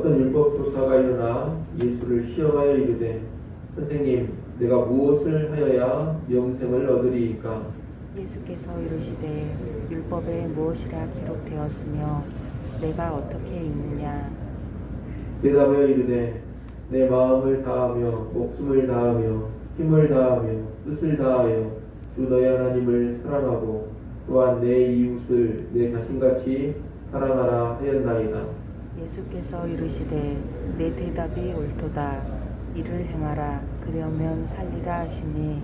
어떤 율법교사가 일어나 예수를 시험하여 이르되 선생님 내가 무엇을 하여야 영생을 얻으리이까? 예수께서 이르시되 율법에 무엇이라 기록되었으며 내가 어떻게 읽느냐? 대답하여 이르되 내 마음을 다하며 목숨을 다하며 힘을 다하며 뜻을 다하여 주 너의 하나님을 사랑하고 또한 내 이웃을 내 자신같이 사랑하라 하였나이다. 예수께서 이르시되 내 대답이 옳도다. 이를 행하라. 그러면 살리라 하시니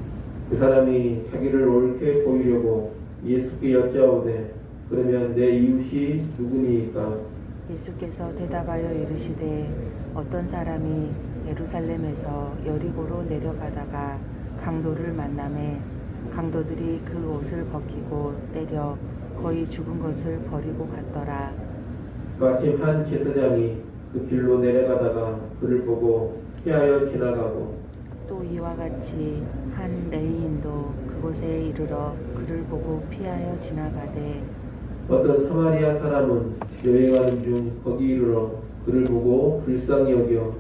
그 사람이 자기를 옳게 보이려고 예수께 여짜오되 그러면 내 이웃이 누구니이까? 예수께서 대답하여 이르시되 어떤 사람이 예루살렘에서 여리고로 내려가다가 강도를 만나매 강도들이 그 옷을 벗기고 때려 거의 죽은 것을 버리고 갔더라. 마침 한 제사장이 그 길로 내려가다가 그를 보고 피하여 지나가고 또 이와 같이 한 레위인도 그곳에 이르러 그를 보고 피하여 지나가되 어떤 사마리아 사람은 여행하는 중 거기 이르러 그를 보고 불쌍히 여겨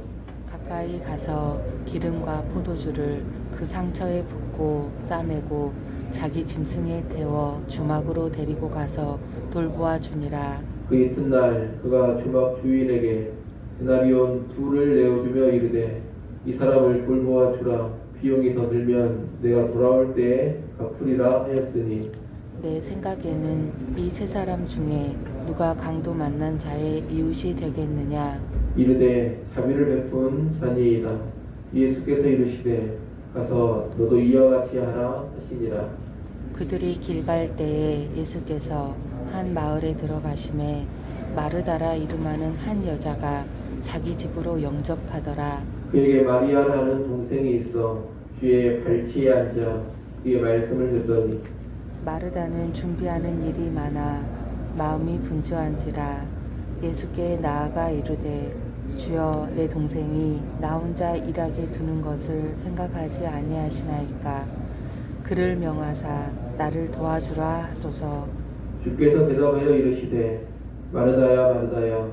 가까이 가서 기름과 포도주를 그 상처에 붓고 싸매고 자기 짐승에 태워 주막으로 데리고 가서 돌보아 주니라. 그 이튿날 그가 주막 주인에게 데나리온 둘을 내어주며 이르되 이 사람을 돌보아 주라. 비용이 더 들면 내가 돌아올 때에 갚으리라 하였으니 내 생각에는 이 세 사람 중에 누가 강도 만난 자의 이웃이 되겠느냐? 이르되 자비를 베푼 자니이다. 예수께서 이르시되 가서 너도 이와 같이 하라 하시니라. 그들이 길 갈 때에 예수께서 한 마을에 들어가심에 마르다라 이름하는 한 여자가 자기 집으로 영접하더라. 그에게 마리아라는 동생이 있어 주의 발치에 앉아 그의 말씀을 듣더니 마르다는 준비하는 일이 많아 마음이 분주한지라. 예수께 나아가 이르되 주여 내 동생이 나 혼자 일하게 두는 것을 생각하지 아니하시나이까? 그를 명하사 나를 도와주라 하소서. 주께서 대답하여 이르시되 마르다야 마르다야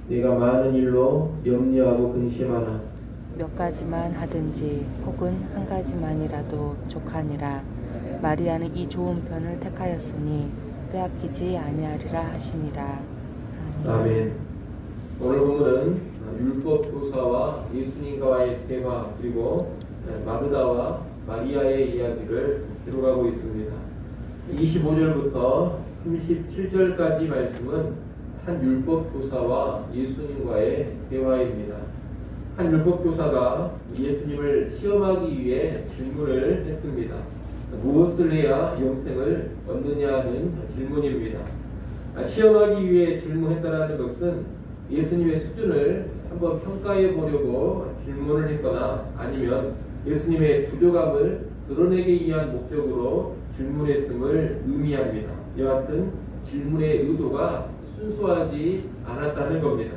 네가 많은 일로 염려하고 근심하나 몇 가지만 하든지 혹은 한 가지만이라도 족하니라. 마리아는 이 좋은 편을 택하였으니 빼앗기지 아니하리라 하시니라. 아멘. 오늘 본문은 율법 교사와 예수님과의 대화 그리고 마르다와 마리아의 이야기를 기록하고 있습니다. 25절부터 37절까지 말씀은 한 율법 교사와 예수님과의 대화입니다. 한 율법 교사가 예수님을 시험하기 위해 질문을 했습니다. 무엇을 해야 영생을 얻느냐는 질문입니다. 시험하기 위해 질문했다는 것은 예수님의 수준을 한번 평가해 보려고 질문을 했거나 아니면 예수님의 부족함을 드러내기 위한 목적으로 질문했음을 의미합니다. 여하튼 질문의 의도가 순수하지 않았다는 겁니다.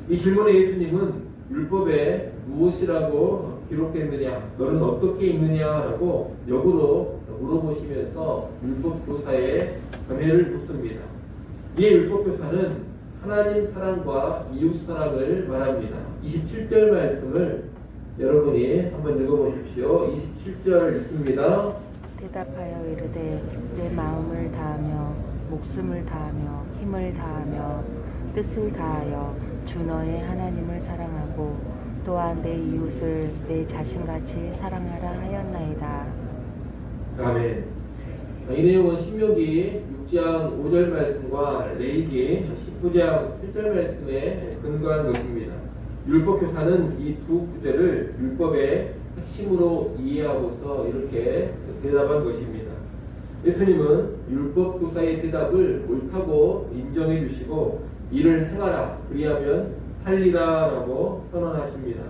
이 질문에 예수님은 율법에 무엇이라고 기록됐느냐, 너는 어떻게 읽느냐라고 역으로 물어보시면서 율법교사의 견해를 묻습니다. 이에 율법교사는 하나님 사랑과 이웃 사랑을 말합니다. 27절 말씀을 여러분이 한번 읽어보십시오. 27절 읽습니다. 대답하여 이르되 내 마음을 다하며 목숨을 다하며 힘을 다하며 뜻을 다하여 주 너의 하나님을 사랑하고 또한 내 이웃을 내 자신같이 사랑하라 하였나이다. 아멘. 이 내용은 신명기 6장 5절 말씀과 레위기 19장 7절 말씀에 근거한 것입니다. 율법교사는 이 두 구절을 율법의 핵심으로 이해하고서 이렇게 대답한 것입니다. 예수님은 율법교사의 대답을 옳다고 인정해 주시고 이를 행하라 그리하면 살리라 라고 선언하십니다.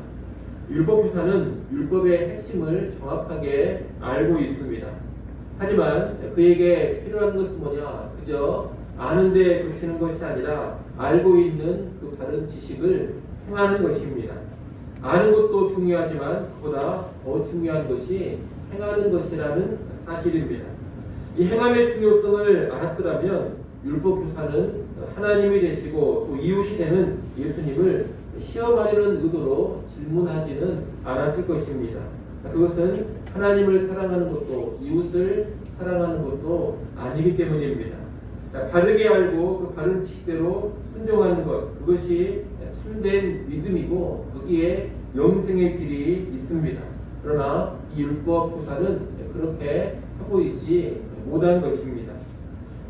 율법교사는 율법의 핵심을 정확하게 알고 있습니다. 하지만 그에게 필요한 것은 뭐냐? 그저 아는데 그치는 것이 아니라 알고 있는 그 바른 지식을 행하는 것입니다. 아는 것도 중요하지만 그보다 더 중요한 것이 행하는 것이라는 사실입니다. 이 행함의 중요성을 알았더라면 율법교사는 하나님이 되시고 또 이웃이 되는 예수님을 시험하려는 의도로 질문하지는 않았을 것입니다. 그것은 하나님을 사랑하는 것도 이웃을 사랑하는 것도 아니기 때문입니다. 바르게 알고 그 바른 지식대로 순종하는 것, 그것이 참된 믿음이고 거기에 영생의 길이 있습니다. 그러나 이 율법 교사는 그렇게 하고 있지 못한 것입니다.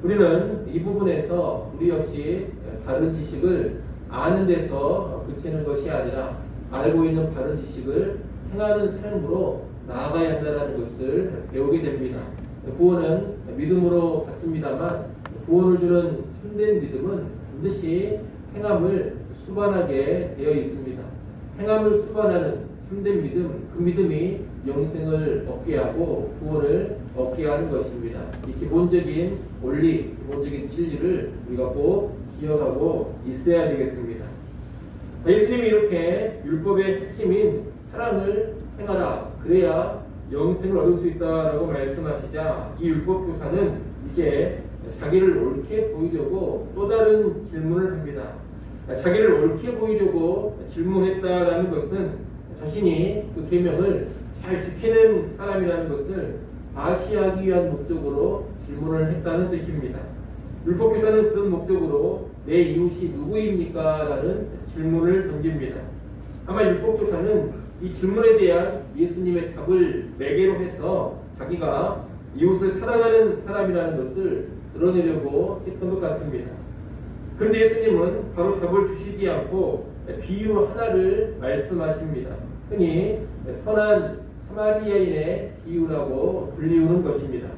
우리는 이 부분에서 우리 역시 바른 지식을 아는 데서 그치는 것이 아니라 알고 있는 바른 지식을 행하는 삶으로 나아가야 한다는 것을 배우게 됩니다. 구원은 믿음으로 받습니다만 구원을 주는 참된 믿음은 반드시 행함을 수반하게 되어 있습니다. 행함을 수반하는 참된 믿음, 그 믿음이 영생을 얻게 하고 구원을 얻게 하는 것입니다. 이 기본적인 원리, 기본적인 진리를 우리가 꼭 기억하고 있어야 되겠습니다. 예수님이 이렇게 율법의 핵심인 사랑을 행하라, 그래야 영생을 얻을 수 있다라고 말씀하시자 이 율법 교사는 이제 자기를 옳게 보이려고 또 다른 질문을 합니다. 자기를 옳게 보이려고 질문했다라는 것은 자신이 그 계명을 잘 지키는 사람이라는 것을 과시하기 위한 목적으로 질문을 했다는 뜻입니다. 율법교사는 그런 목적으로 내 이웃이 누구입니까? 라는 질문을 던집니다. 아마 율법교사는 이 질문에 대한 예수님의 답을 매개로 해서 자기가 이웃을 사랑하는 사람이라는 것을 드러내려고 했던 것 같습니다. 그런데 예수님은 바로 답을 주시지 않고 비유 하나를 말씀하십니다. 흔히 선한 사마리아인의 비유라고 불리우는 것입니다.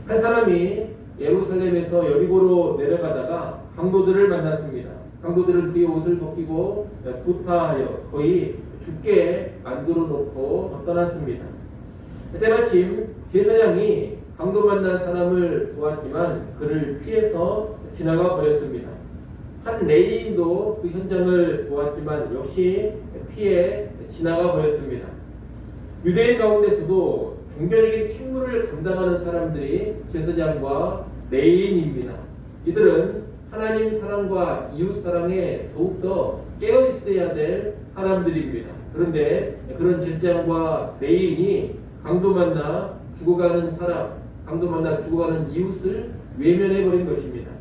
한 사람이 예루살렘에서 여리고로 내려가다가 강도들을 만났습니다. 강도들은 그의 옷을 벗기고 구타하여 거의 죽게 만들어 놓고 떠났습니다. 때마침 제사장이 강도 만난 사람을 보았지만 그를 피해서 지나가 버렸습니다. 한 레위인도 그 현장을 보았지만 역시 피해 지나가 버렸습니다. 유대인 가운데서도 종교적인 책무를 감당하는 사람들이 제사장과 레위인입니다. 이들은 하나님 사랑과 이웃 사랑에 더욱더 깨어 있어야 될 사람들입니다. 그런데 그런 제사장과 레위인이 강도 만나 죽어가는 사람, 강도 만나 죽어가는 이웃을 외면해버린 것입니다.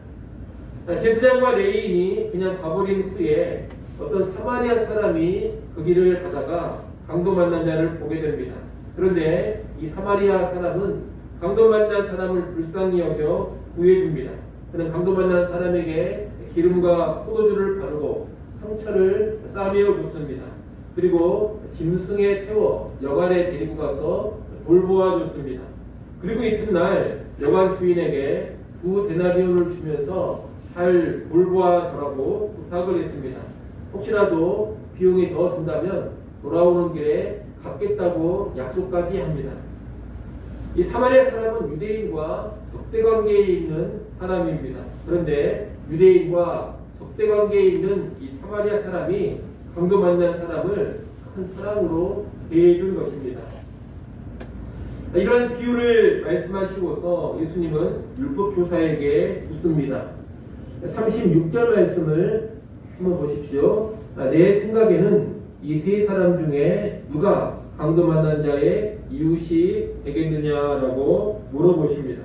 제사장과 레위인이 그냥 가버린 후에 어떤 사마리아 사람이 그 길을 가다가 강도 만난 자를 보게 됩니다. 그런데 이 사마리아 사람은 강도 만난 사람을 불쌍히 여겨 구해줍니다. 그는 강도 만난 사람에게 기름과 포도주를 바르고 상처를 싸매어 줬습니다. 그리고 짐승에 태워 여관에 데리고 가서 돌보아 줬습니다. 그리고 이튿날 여관 주인에게 2데나리온을 주면서 잘 돌보아 주라고 부탁을 했습니다. 혹시라도 비용이 더 든다면 돌아오는 길에 갚겠다고 약속까지 합니다. 이 사마리아 사람은 유대인과 적대관계에 있는 사람입니다. 그런데 유대인과 적대관계에 있는 이 사마리아 사람이 강도 만난 사람을 큰 사랑으로 대해준 것입니다. 이러한 비유를 말씀하시고서 예수님은 율법교사에게 묻습니다. 36절 말씀을 한번 보십시오. 내 생각에는 이 세 사람 중에 누가 강도 만난 자의 이웃이 되겠느냐라고 물어보십니다.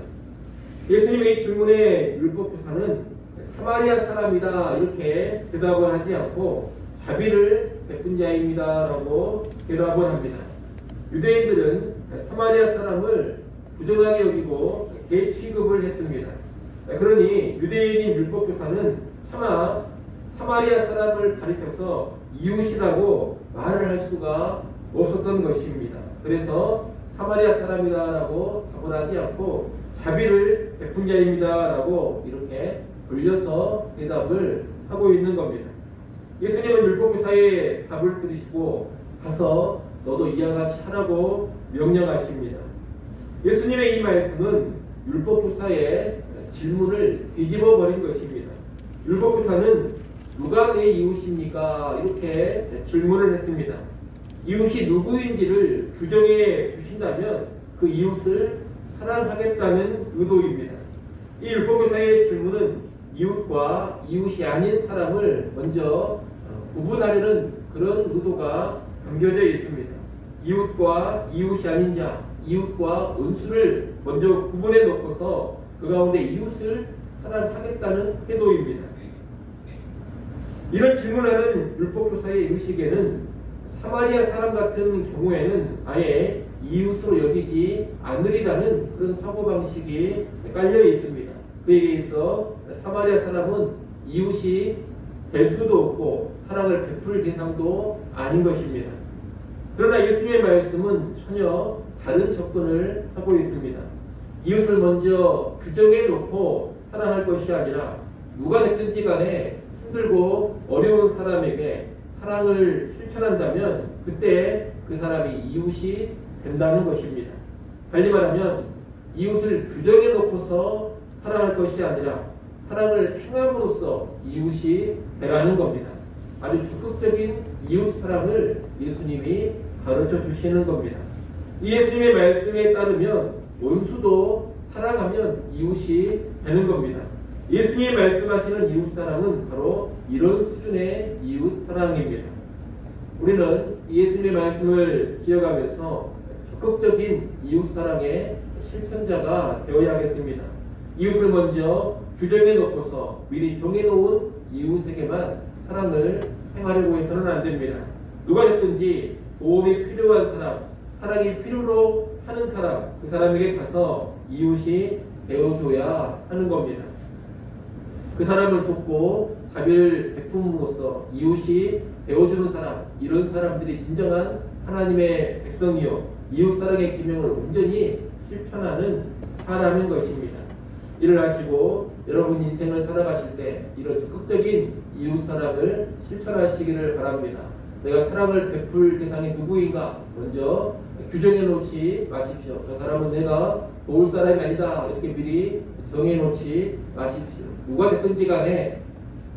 예수님의 질문에 율법교사는 사마리아 사람이다 이렇게 대답을 하지 않고 자비를 베푼 자입니다라고 대답을 합니다. 유대인들은 사마리아 사람을 부정하게 여기고 대취급을 했습니다. 그러니 유대인인 율법교사는 차마 사마리아 사람을 가리켜서 이웃이라고 말을 할 수가 없었던 것입니다. 그래서 사마리아 사람이다라고 답을 하지 않고 자비를 베푼 자입니다라고 이렇게 돌려서 대답을 하고 있는 겁니다. 예수님은 율법교사의 답을 들으시고 가서 너도 이와 같이 하라고 명령하십니다. 예수님의 이 말씀은 율법교사의 질문을 뒤집어 버린 것입니다. 율법교사는 누가 내 이웃입니까? 이렇게 질문을 했습니다. 이웃이 누구인지를 규정해 주신다면 그 이웃을 사랑하겠다는 의도입니다. 이 율법교사의 질문은 이웃과 이웃이 아닌 사람을 먼저 구분하려는 그런 의도가 담겨져 있습니다. 이웃과 이웃이 아닌 자, 이웃과 은수를 먼저 구분해 놓고서 그 가운데 이웃을 사랑하겠다는 태도입니다. 이런 질문하는 율법교사의 의식에는 사마리아 사람 같은 경우에는 아예 이웃으로 여기지 않으리라는 그런 사고방식이 깔려 있습니다. 그에 있어 사마리아 사람은 이웃이 될 수도 없고 사랑을 베풀 대상도 아닌 것입니다. 그러나 예수님의 말씀은 전혀 다른 접근을 하고 있습니다. 이웃을 먼저 규정해 놓고 사랑할 것이 아니라 누가 됐든지 간에 힘들고 어려운 사람에게 사랑을 실천한다면 그때 그 사람이 이웃이 된다는 것입니다. 달리 말하면 이웃을 규정해 놓고서 사랑할 것이 아니라 사랑을 행함으로써 이웃이 되라는 겁니다. 아주 적극적인 이웃 사랑을 예수님이 가르쳐 주시는 겁니다. 이 예수님의 말씀에 따르면 원수도 사랑하면 이웃이 되는 겁니다. 예수님이 말씀하시는 이웃 사랑은 바로 이런 수준의 이웃 사랑입니다. 우리는 예수님의 말씀을 기억하면서 적극적인 이웃 사랑의 실천자가 되어야겠습니다. 이웃을 먼저 규정해 놓고서 미리 정해 놓은 이웃에게만 사랑을 행하려고 해서는 안 됩니다. 누가 됐든지 도움이 필요한 사람, 사랑이 필요로 하는 사람, 그 사람에게 가서 이웃이 되어줘야 하는 겁니다. 그 사람을 돕고 자비를 베품으로써 이웃이 되어주는 사람, 이런 사람들이 진정한 하나님의 백성이요 이웃 사랑의 기명을 온전히 실천하는 사람인 것입니다. 이를 하시고 여러분 인생을 살아가실 때 이런 적극적인 이웃 사랑을 실천하시기를 바랍니다. 내가 사랑을 베풀 대상이 누구인가 먼저 규정해 놓지 마십시오. 그 사람은 내가 도울 사람이 아니다 이렇게 미리 정해 놓지 마십시오. 누가 됐든지 간에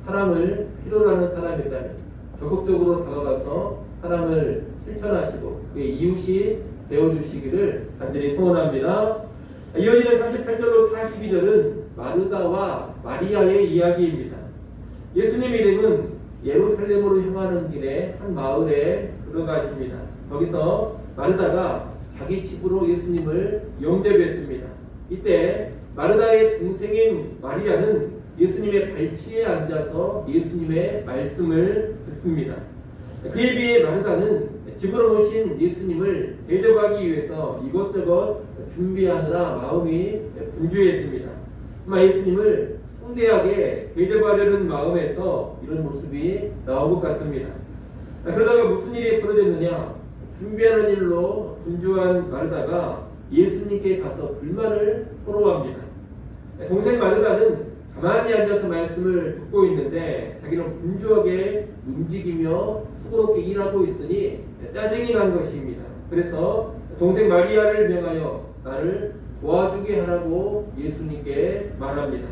사랑을 필요로 하는 사람이라면 적극적으로 다가가서 사랑을 실천하시고 그의 이웃이 되어주시기를 간절히 소원합니다. 이어지는 38절로 42절은 마르다와 마리아의 이야기입니다. 예수님 이름은 예루살렘으로 향하는 길에 한 마을에 들어가십니다. 거기서 마르다가 자기 집으로 예수님을 영접했습니다. 이때 마르다의 동생인 마리아는 예수님의 발치에 앉아서 예수님의 말씀을 듣습니다. 그에 비해 마르다는 집으로 모신 예수님을 대접하기 위해서 이것저것 준비하느라 마음이 분주했습니다. 예수님을 성대하게 대접하려는 마음에서 이런 모습이 나온 것 같습니다. 그러다가 무슨 일이 벌어졌느냐? 준비하는 일로 분주한 마르다가 예수님께 가서 불만을 토로합니다. 동생 마르다는 가만히 앉아서 말씀을 듣고 있는데 자기는 분주하게 움직이며 수고롭게 일하고 있으니 짜증이 난 것입니다. 그래서 동생 마리아를 명하여 나를 도와주게 하라고 예수님께 말합니다.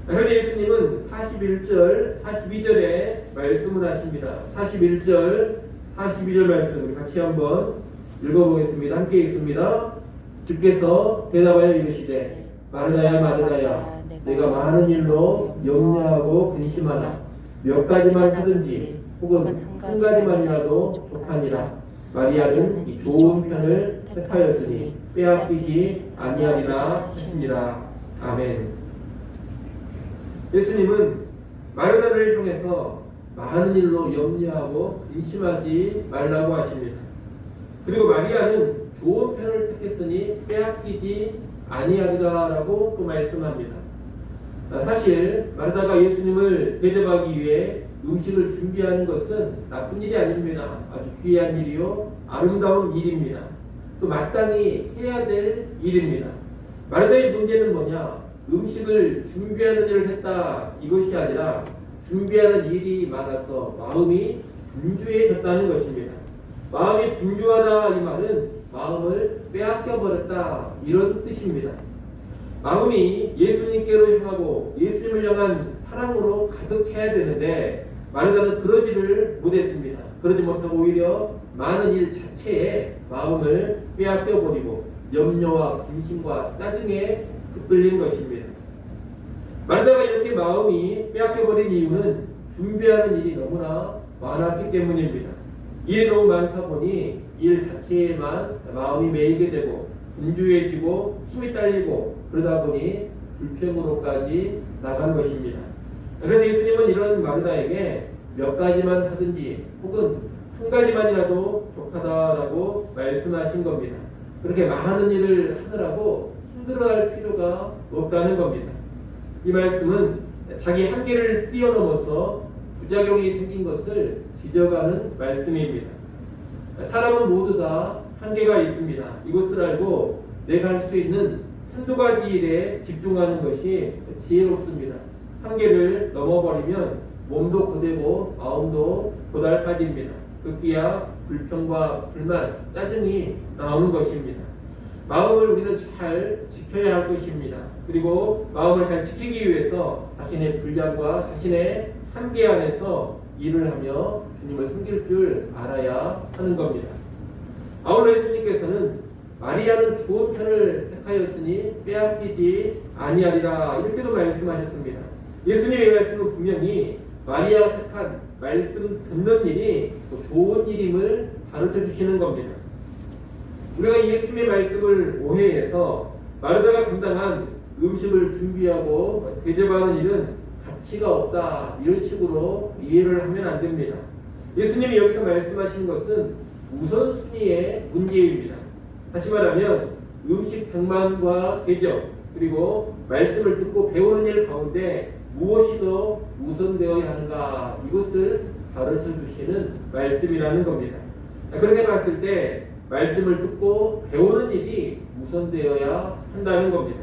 그런데 예수님은 41절, 42절에 말씀을 하십니다. 41절, 42절 말씀 같이 한번 읽어보겠습니다. 함께 읽습니다. 주께서 대답하여 이르시되 마르다야 마르다야 내가 많은 일로 염려하고 근심하나 몇 가지만 하든지 혹은 한 가지만이라도 족하니라. 마리아는 이 좋은 편을 택하였으니 빼앗기지 아니하리라 하시니라. 아멘. 예수님은 마르다를 통해서 많은 일로 염려하고 근심하지 말라고 하십니다. 그리고 마리아는 좋은 편을 택했으니 빼앗기지 아니하리라라고 또 말씀합니다. 사실 마르다가 예수님을 대접하기 위해 음식을 준비하는 것은 나쁜 일이 아닙니다. 아주 귀한 일이요 아름다운 일입니다. 또 마땅히 해야 될 일입니다. 마르다의 문제는 뭐냐? 음식을 준비하는 일을 했다 이것이 아니라 준비하는 일이 많아서 마음이 분주해졌다는 것입니다. 마음이 분주하다 이 말은 마음을 빼앗겨 버렸다 이런 뜻입니다. 마음이 예수님께로 향하고 예수님을 향한 사랑으로 가득 차야 되는데 마르다는 그러지를 못했습니다. 그러지 못하고 오히려 많은 일 자체에 마음을 빼앗겨 버리고 염려와 근심과 짜증에 붙들린 것입니다. 마르다가 이렇게 마음이 빼앗겨 버린 이유는 준비하는 일이 너무나 많았기 때문입니다. 일이 너무 많다 보니 일 자체에만 마음이 매이게 되고 분주해지고 힘이 딸리고 그러다 보니 불평으로까지 나간 것입니다. 그래서 예수님은 이런 마르다에게 몇 가지만 하든지 혹은 한 가지만이라도 족하다라고 말씀하신 겁니다. 그렇게 많은 일을 하느라고 힘들어할 필요가 없다는 겁니다. 이 말씀은 자기 한계를 뛰어넘어서 부작용이 생긴 것을 지적하는 말씀입니다. 사람은 모두 다 한계가 있습니다. 이것을 알고 내가 할 수 있는 한두 가지 일에 집중하는 것이 지혜롭습니다. 한계를 넘어버리면 몸도 고되고 마음도 고달파집니다. 급기야 불평과 불만, 짜증이 나오는 것입니다. 마음을 우리는 잘 지켜야 할 것입니다. 그리고 마음을 잘 지키기 위해서 자신의 분량과 자신의 한계 안에서 일을 하며 주님을 섬길 줄 알아야 하는 겁니다. 아울러 예수님께서는 마리아는 좋은 편을 택하였으니 빼앗기지 아니하리라 이렇게도 말씀하셨습니다. 예수님의 말씀은 분명히 마리아가 택한 말씀 듣는 일이 좋은 일임을 가르쳐 주시는 겁니다. 우리가 예수님의 말씀을 오해해서 마르다가 감당한 음식을 준비하고 대접하는 일은 가치가 없다 이런 식으로 이해를 하면 안 됩니다. 예수님이 여기서 말씀하신 것은 우선순위의 문제입니다. 다시 말하면 음식 장만과 대접 그리고 말씀을 듣고 배우는 일 가운데 무엇이 더 우선되어야 하는가 이것을 가르쳐 주시는 말씀이라는 겁니다. 그렇게 봤을 때 말씀을 듣고 배우는 일이 우선되어야 한다는 겁니다.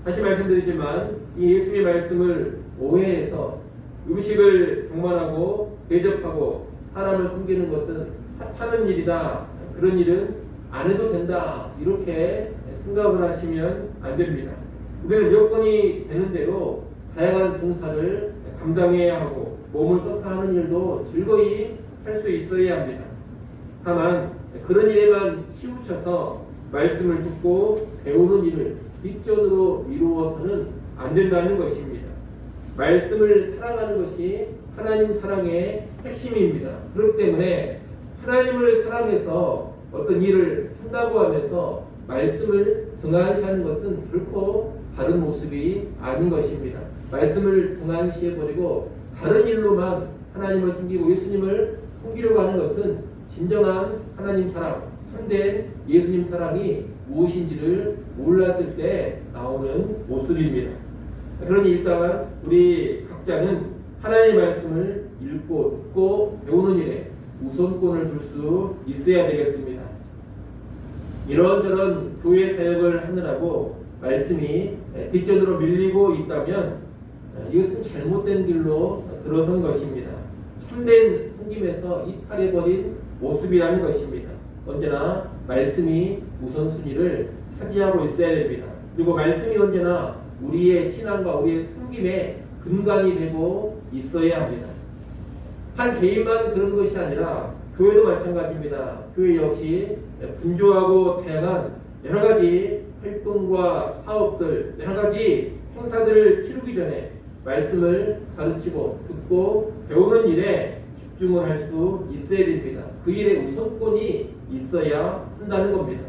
다시 말씀드리지만 이 예수님의 말씀을 오해해서 음식을 장만하고 대접하고 사람을 섬기는 것은 하찮은 일이다. 그런 일은 안 해도 된다. 이렇게 생각을 하시면 안 됩니다. 우리는 여건이 되는 대로 다양한 봉사를 감당해야 하고 몸을 써서 하는 일도 즐거이 할 수 있어야 합니다. 다만 그런 일에만 치우쳐서 말씀을 듣고 배우는 일을 뒷전으로 미루어서는 안 된다는 것입니다. 말씀을 사랑하는 것이 하나님 사랑의 핵심입니다. 그렇기 때문에 하나님을 사랑해서 어떤 일을 한다고 하면서 말씀을 등한시하는 것은 결코 다른 모습이 아닌 것입니다. 말씀을 등한시해버리고 다른 일로만 하나님을 섬기고 예수님을 섬기려고 하는 것은 진정한 하나님 사랑, 참된 예수님 사랑이 무엇인지를 몰랐을 때 나오는 모습입니다. 그러니 일단 우리 각자는 하나님의 말씀을 읽고 듣고 배우는 일에 우선권을 둘 수 있어야 되겠습니다. 이런저런 교회 사역을 하느라고 말씀이 뒷전으로 밀리고 있다면 이것은 잘못된 길로 들어선 것입니다. 참된 섬김에서 이탈해버린 모습이라는 것입니다. 언제나 말씀이 우선순위를 차지하고 있어야 됩니다. 그리고 말씀이 언제나 우리의 신앙과 우리의 섬김의 근간이 되고 있어야 합니다. 한 개인만 그런 것이 아니라 교회도 마찬가지입니다. 교회 역시 분주하고 다양한 여러 가지 활동과 사업들, 여러 가지 행사들을 치르기 전에 말씀을 가르치고 듣고 배우는 일에 집중을 할 수 있어야 됩니다. 그 일에 우선권이 있어야 한다는 겁니다.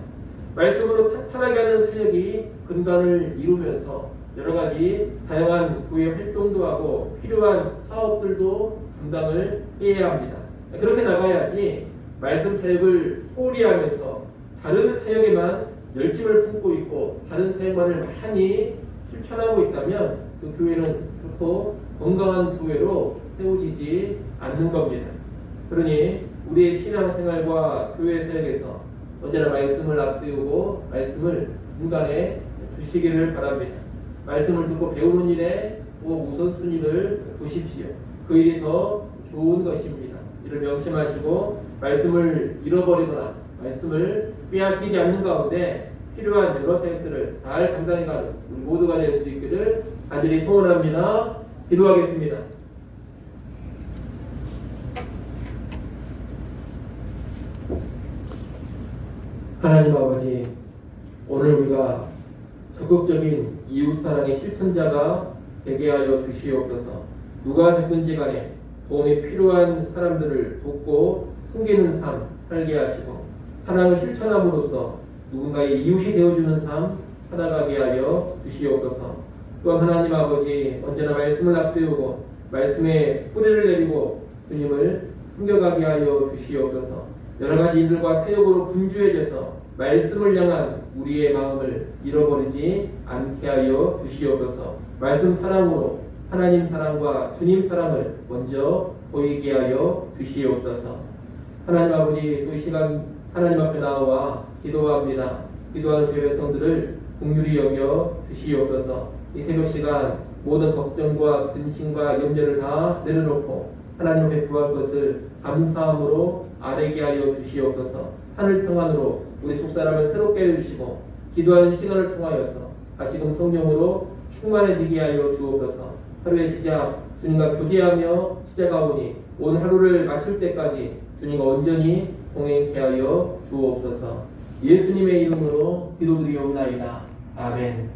말씀으로 탄탄하게 하는 사역이 근간을 이루면서 여러 가지 다양한 교회 활동도 하고 필요한 사업들도 감당을 해야 합니다. 그렇게 나가야지 말씀 사역을 소홀히 하면서 다른 사역에만 열심을 품고 있고 다른 사역만을 많이 실천하고 있다면 그 교회는 결코 건강한 교회로 세워지지 않는 겁니다. 그러니 우리의 신앙생활과 교회 사역에서 언제나 말씀을 앞세우고 말씀을 중간에 두시기를 바랍니다. 말씀을 듣고 배우는 일에 꼭 우선순위를 두십시오. 그 일이 더 좋은 것입니다. 이를 명심하시고 말씀을 잃어버리거나 말씀을 빼앗기지 않는 가운데 필요한 여러 사역들을 잘 감당해가는 우리 모두가 될 수 있기를 간절히 소원합니다. 기도하겠습니다. 하나님 아버지, 오늘 우리가 적극적인 이웃사랑의 실천자가 되게 하여 주시옵소서. 누가 됐든지 간에 도움이 필요한 사람들을 돕고 숨기는 삶 살게 하시고 사랑을 실천함으로써 누군가의 이웃이 되어주는 삶 살아가게 하여 주시옵소서. 또한 하나님 아버지 언제나 말씀을 앞세우고 말씀에 뿌리를 내리고 주님을 숨겨가게 하여 주시옵소서. 여러가지 일들과 사역으로 분주해져서 말씀을 향한 우리의 마음을 잃어버리지 않게 하여 주시옵소서. 말씀 사랑으로 하나님 사랑과 주님 사랑을 먼저 보이게 하여 주시옵소서. 하나님 아버지 또 이 시간 하나님 앞에 나와 기도합니다. 기도하는 죄 백성들을 긍휼히 여겨 주시옵소서. 이 새벽 시간 모든 걱정과 근심과 염려를 다 내려놓고 하나님 앞에 구할 것을 감사함으로 아뢰게 하여 주시옵소서. 하늘 평안으로 우리 속사람을 새롭게 해주시고 기도하는 시간을 통하여서 다시금 성령으로 충만해지게 하여 주옵소서. 하루의 시작 주님과 교제하며 시작하오니 온 하루를 마칠 때까지 주님과 온전히 동행케 하여 주옵소서. 예수님의 이름으로 기도드리옵나이다. 아멘.